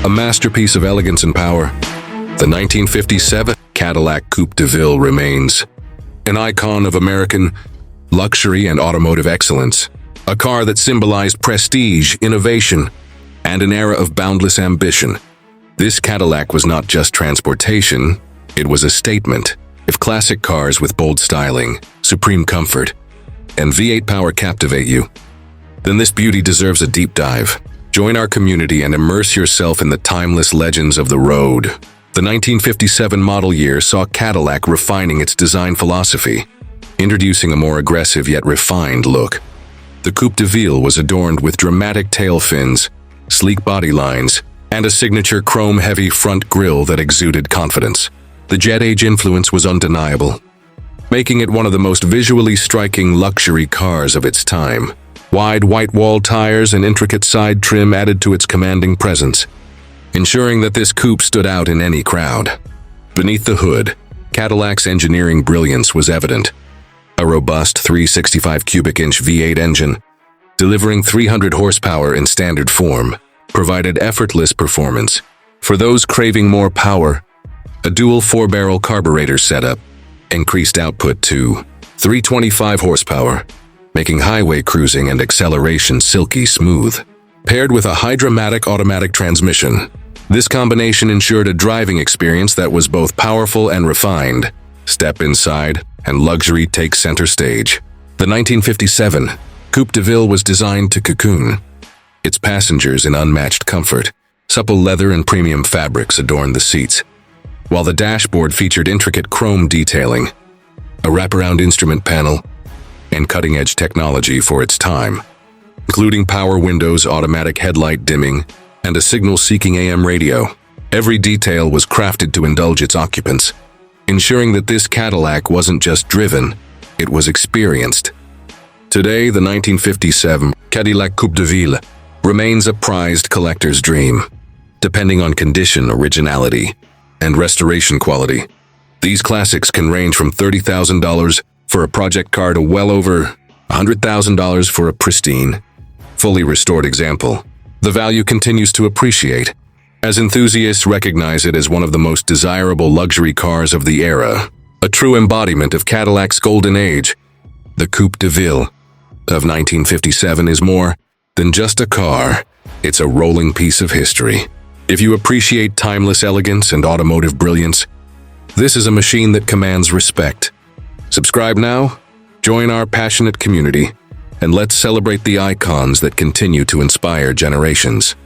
A masterpiece of elegance and power, the 1957 Cadillac Coupe DeVille remains an icon of American luxury and automotive excellence. A car that symbolized prestige, innovation, and an era of boundless ambition. This Cadillac was not just transportation, it was a statement. If classic cars with bold styling, supreme comfort, and V8 power captivate you, then this beauty deserves a deep dive. Join our community and immerse yourself in the timeless legends of the road. The 1957 model year saw Cadillac refining its design philosophy, introducing a more aggressive yet refined look. The Coupe DeVille was adorned with dramatic tail fins, sleek body lines, and a signature chrome-heavy front grille that exuded confidence. The jet age influence was undeniable, making it one of the most visually striking luxury cars of its time. Wide white-wall tires and intricate side trim added to its commanding presence, ensuring that this coupe stood out in any crowd. Beneath the hood, Cadillac's engineering brilliance was evident. A robust 365 cubic inch V8 engine, delivering 300 horsepower in standard form, provided effortless performance. For those craving more power, a dual 4-barrel carburetor setup increased output to 325 horsepower, making highway cruising and acceleration silky smooth. Paired with a Hydra-matic automatic transmission, this combination ensured a driving experience that was both powerful and refined. Step inside, and luxury takes center stage. The 1957 Coupe DeVille was designed to cocoon its passengers in unmatched comfort. Supple leather and premium fabrics adorned the seats, while the dashboard featured intricate chrome detailing, a wraparound instrument panel, and cutting-edge technology for its time, including power windows, automatic headlight dimming, and a signal-seeking AM radio. Every detail was crafted to indulge its occupants, ensuring that this Cadillac wasn't just driven, it was experienced. Today, the 1957 Cadillac Coupe DeVille remains a prized collector's dream, depending on condition, originality, and restoration quality. These classics can range from $30,000 for a project car to well over $100,000 for a pristine, fully restored example. The value continues to appreciate, as enthusiasts recognize it as one of the most desirable luxury cars of the era, a true embodiment of Cadillac's golden age. The Coupe DeVille of 1957 is more than just a car, it's a rolling piece of history. If you appreciate timeless elegance and automotive brilliance, this is a machine that commands respect. Subscribe now, join our passionate community, and let's celebrate the icons that continue to inspire generations.